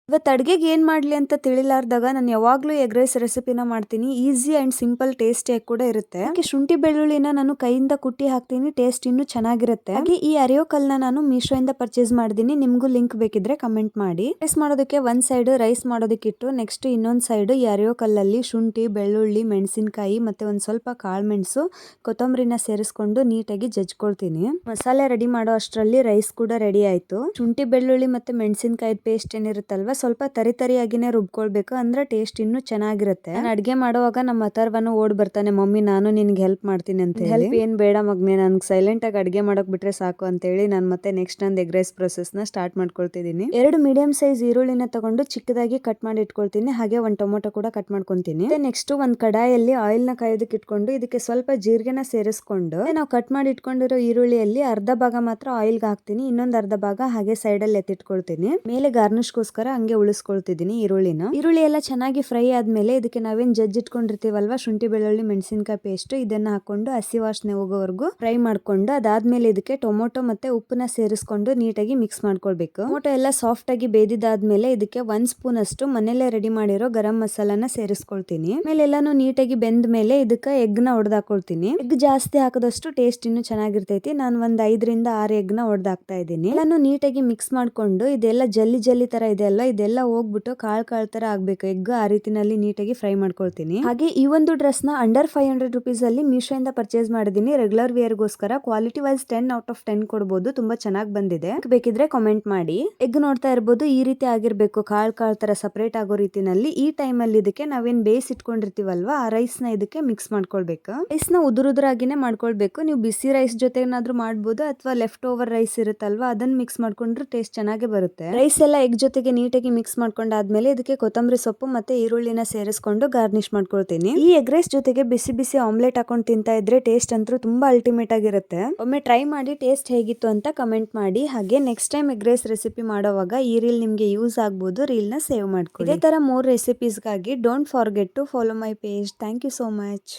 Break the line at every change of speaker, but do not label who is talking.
ಇವತ್ತು ಅಡುಗೆಗೆ ಏನು ಮಾಡಲಿ ಅಂತ ತಿಳಿಲಾರ್ದಾಗ ನಾನು ಯಾವಾಗಲೂ ಎಗ್ ರೈಸ್ ರೆಸಿಪಿನ ಮಾಡ್ತೀನಿ. ಈಸಿ ಆ್ಯಂಡ್ ಸಿಂಪಲ್ ಟೇಸ್ಟಿಯಾಗಿ ಕೂಡ ಇರುತ್ತೆ. ಅದಕ್ಕೆ ಶುಂಠಿ ಬೆಳ್ಳುಳ್ಳಿನ ನಾನು ಕೈಯಿಂದ ಕುಟ್ಟಿ ಹಾಕ್ತೀನಿ. ಟೇಸ್ಟ್ ಇನ್ನೂ ಚೆನ್ನಾಗಿರುತ್ತೆ. ಹಾಗೆ ಈ ಅರಿಯೋ ಕಲ್ನ ನಾನು ಮೀಶೋಯಿಂದ ಪರ್ಚೇಸ್ ಮಾಡಿದ್ದೀನಿ. ನಿಮಗೂ ಲಿಂಕ್ ಬೇಕಿದ್ರೆ ಕಮೆಂಟ್ ಮಾಡಿ. ರೈಸ್ ಮಾಡೋದಕ್ಕೆ ಒಂದು ಸೈಡ್ ರೈಸ್ ಮಾಡೋದಕ್ಕೆ ಇಟ್ಟು ನೆಕ್ಸ್ಟ್ ಇನ್ನೊಂದು ಸೈಡ್ ಈ ಅರಿಯೋ ಕಲ್ಲಲ್ಲಿ ಶುಂಠಿ, ಬೆಳ್ಳುಳ್ಳಿ, ಮೆಣಸಿನಕಾಯಿ ಮತ್ತೆ ಒಂದು ಸ್ವಲ್ಪ ಕಾಳುಮೆಣಸು, ಕೊತ್ತಂಬರಿನ ಸೇರಿಸ್ಕೊಂಡು ನೀಟಾಗಿ ಜಜ್ಕೊಳ್ತೀನಿ. ಮಸಾಲೆ ರೆಡಿ ಮಾಡೋ ಅಷ್ಟರಲ್ಲಿ ರೈಸ್ ಕೂಡ ರೆಡಿ ಆಯ್ತು. ಶುಂಠಿ, ಬೆಳ್ಳುಳ್ಳಿ ಮತ್ತೆ ಮೆಣಸಿನಕಾಯಿ ಪೇಸ್ಟ್ ಏನಿರುತ್ತಲ್ವಾ ಸ್ವಲ್ಪ ತರಿಯಾಗಿನೇ ರುಬ್ಕೊಳ್ಬೇಕು, ಅಂದ್ರೆ ಟೇಸ್ಟ್ ಇನ್ನೂ ಚೆನ್ನಾಗಿರುತ್ತೆ. ನಾನು ಅಡ್ಗೆ ಮಾಡುವಾಗ ನಮ್ಮ ಅಥರ್ವನು ಓಡ್ ಬರ್ತಾನೆ, ಮಮ್ಮಿ ನಾನು ನಿನ್ಗೆ ಹೆಲ್ಪ್ ಮಾಡ್ತೀನಿ ಅಂತ. ಹೆಲ್ಪ್ ಏನ್ ಬೇಡ ಮಗ್ನೆ, ನನ್ಗೆ ಸೈಲೆಂಟ್ ಆಗಿ ಅಡ್ಗೆ ಮಾಡಕ್ ಬಿಟ್ರೆ ಸಾಕು ಅಂತ ಹೇಳಿ ನಾನು ಮತ್ತೆ ನೆಕ್ಸ್ಟ್ ನಂದು ಎಗ್ ರೈಸ್ ಪ್ರೊಸೆಸ್ ನ ಸ್ಟಾರ್ಟ್ ಮಾಡ್ಕೊಳ್ತಿದ್ದೀನಿ. 2 ಮೀಡಿಯಂ ಸೈಜ್ ಈರುಳ್ಳಿನ ತಗೊಂಡು ಚಿಕ್ಕದಾಗಿ ಕಟ್ ಮಾಡಿ ಇಟ್ಕೊಳ್ತೀನಿ. ಹಾಗೆ ಒಂದು ಟೊಮೊಟೊ ಕೂಡ ಕಟ್ ಮಾಡ್ಕೊಂತೀನಿ. ನೆಕ್ಸ್ಟ್ ಒಂದು ಕಡಾಯಲ್ಲಿ ಆಯಿಲ್ ನ ಕಾಯೋದಕ್ಕೆ ಇಟ್ಕೊಂಡು ಇದಕ್ಕೆ ಸ್ವಲ್ಪ ಜೀರಿಗೆನ ಸೇರಿಸ್ಕೊಂಡು ನಾವು ಕಟ್ ಮಾಡಿ ಇಟ್ಕೊಂಡಿರೋ ಈರುಳ್ಳಿಯಲ್ಲಿ ಅರ್ಧ ಭಾಗ ಮಾತ್ರ ಆಯಿಲ್ಗೆ ಹಾಕ್ತೀನಿ, ಇನ್ನೊಂದು ಅರ್ಧ ಭಾಗ ಹಾಗೆ ಸೈಡ್ ಅಲ್ಲಿ ಎತ್ತಿಟ್ಕೊಳ್ತೀನಿ. ಮೇಲೆ ಗಾರ್ನಿಶ್ಗೋಸ್ಕರ ಹಂಗೆ ಉಳಿಸ್ಕೊಳ್ತಿದ್ದೀನಿ ಈರುಳ್ಳಿ ಎಲ್ಲ ಚೆನ್ನಾಗಿ ಫ್ರೈ ಆದ್ಮೇಲೆ ಇದಕ್ಕೆ ನಾವೇನ್ ಇಟ್ಕೊಂಡಿರ್ತೀವಲ್ವಾ ಶುಂಠಿ, ಬೆಳ್ಳುಳ್ಳಿ, ಮೆಣಸಿನಕಾಯಿ ಪೇಸ್ಟ್ ಇದನ್ನ ಹಾಕೊಂಡು ಹಸಿ ವಾಸನೆ ಹೋಗೋವರೆಗೂ ಫ್ರೈ ಮಾಡ್ಕೊಂಡು ಅದಾದ್ಮೇಲೆ ಇದಕ್ಕೆ ಟೊಮೊಟೊ ಮತ್ತೆ ಉಪ್ಪನ್ನ ಸೇರಿಸ್ಕೊಂಡು ನೀಟಾಗಿ ಮಿಕ್ಸ್ ಮಾಡ್ಕೊಳ್ಬೇಕು. ಟೊಮೊಟೊ ಎಲ್ಲ ಸಾಫ್ಟ್ ಆಗಿ ಬೇದಿದಾದ್ಮೇಲೆ ಇದಕ್ಕೆ 1 ಸ್ಪೂನ್ ಅಷ್ಟು ಮನೇಲೆ ರೆಡಿ ಮಾಡಿರೋ ಗರಂ ಮಸಾಲಾನ ಸೇರಿಸ್ಕೊಳ್ತೀನಿ. ಆಮೇಲೆ ಎಲ್ಲಾನು ನೀಟಾಗಿ ಬೆಂದ ಮೇಲೆ ಇದಕ್ಕೆ ಎಗ್ ನ ಹೊಡೆದಾಕೊಳ್ತೀನಿ. ಎಗ್ ಜಾಸ್ತಿ ಹಾಕದಷ್ಟು ಟೇಸ್ಟ್ ಇನ್ನು ಚೆನ್ನಾಗಿರ್ತೈತಿ. ನಾನು ಒಂದು 5 ರಿಂದ 6 ಎಗ್ ನ ಹೊಡೆದಾಕ್ತಾ ಇದ್ದೀನಿ. ಎಲ್ಲಾನು ನೀಟಾಗಿ ಮಿಕ್ಸ್ ಮಾಡ್ಕೊಂಡು ಇದೆಲ್ಲ ಜಲ್ಲಿ ತರ ಇದೆ ಅಲ್ಲ, ಇದೆಲ್ಲ ಹೋಗ್ಬಿಟ್ಟು ಕಾಳ್ ತರ ಆಗ್ಬೇಕು ಎಗ್. ಆ ರೀತಿನಲ್ಲಿ ನೀಟಾಗಿ ಫ್ರೈ ಮಾಡ್ಕೊಳ್ತೀನಿ. ಹಾಗೆ ಈ ಒಂದು ಡ್ರೆಸ್ ನ ಅಂಡರ್ 500 ರುಪೀಸ್ ಅಲ್ಲಿ ಮೀಶೋ ಇಂದ ಪರ್ಚೇಸ್ ಮಾಡಿದೀನಿ. ರೆಗ್ಯುಲರ್ ವೇರ್ ಗೋಸ್ಕರ ಕ್ವಾಲಿಟಿ ವೈಸ್ 10 ಔಟ್ ಆಫ್ 10 ಕೊಡಬಹುದು. ತುಂಬಾ ಚೆನ್ನಾಗಿ ಬಂದಿದೆ. ಬೇಕಿದ್ರೆ ಕಾಮೆಂಟ್ ಮಾಡಿ. ಎಗ್ ನೋಡ್ತಾ ಇರಬಹುದು ಈ ರೀತಿ ಆಗಿರ್ಬೇಕು, ಕಾಳ್ ತರ ಸಪರೇಟ್ ಆಗೋ ರೀತಿನಲ್ಲಿ. ಈ ಟೈಮ್ ಅಲ್ಲಿ ಇದಕ್ಕೆ ನಾವೇನ್ ಬೇಯಿಸಿ ಇಟ್ಕೊಂಡಿರ್ತೀವಲ್ವಾ ಆ ರೈಸ್ ನ ಇದಕ್ಕೆ ಮಿಕ್ಸ್ ಮಾಡ್ಕೊಳ್ಬೇಕು. ರೈಸ್ ನ ಉದುರಾಗಿನೇ ಮಾಡ್ಕೊಳ್ಬೇಕು. ನೀವು ಬಿಸಿ ರೈಸ್ ಜೊತೆ ಏನಾದ್ರೂ ಮಾಡ್ಬೋದು, ಅಥವಾ ಲೆಫ್ಟ್ ಓವರ್ ರೈಸ್ ಇರುತ್ತಲ್ವಾ ಅದನ್ನ ಮಿಕ್ಸ್ ಮಾಡ್ಕೊಂಡ್ರೆ ಟೇಸ್ಟ್ ಚೆನ್ನಾಗಿ ಬರುತ್ತೆ. ರೈಸ್ ಎಲ್ಲ ಎಗ್ ಜೊತೆಗೆ ನೀಟಾಗಿ ಮಿಕ್ಸ್ ಮಾಡ್ಕೊಂಡಾದ್ಮೇಲೆ ಇದಕ್ಕೆ ಕೊತ್ತಂಬರಿ ಸೊಪ್ಪು ಮತ್ತೆ ಈರುಳ್ಳಿನ ಸೇರಿಸ್ಕೊಂಡು ಗಾರ್ನಿಶ್ ಮಾಡ್ಕೊಳ್ತೀನಿ. ಈ ಎಗ್ ರೈಸ್ ಜೊತೆಗೆ ಬಿಸಿ ಬಿಸಿ ಆಮ್ಲೆಟ್ ಹಾಕೊಂಡು ತಿಂತಾ ಇದ್ರೆ ಟೇಸ್ಟ್ ಅಂತೂ ತುಂಬಾ ಅಲ್ಟಿಮೇಟ್ ಆಗಿರುತ್ತೆ. ಒಮ್ಮೆ ಟ್ರೈ ಮಾಡಿ ಟೇಸ್ಟ್ ಹೇಗಿತ್ತು ಅಂತ ಕಮೆಂಟ್ ಮಾಡಿ. ಹಾಗೆ next time egg rice recipe ಮಾಡೋವಾಗ ಈ ರೀಲ್ ನಿಮ್ಗೆ ಯೂಸ್ ಆಗ್ಬೋದು, ರೀಲ್ ನ ಸೇವ್ ಮಾಡ್ಕೊಳ್ಳಿ. ಇದೇ ತರ 3 ರೆಸಿಪೀಸ್ಗಾಗಿ don't forget to follow my page. Thank you so much.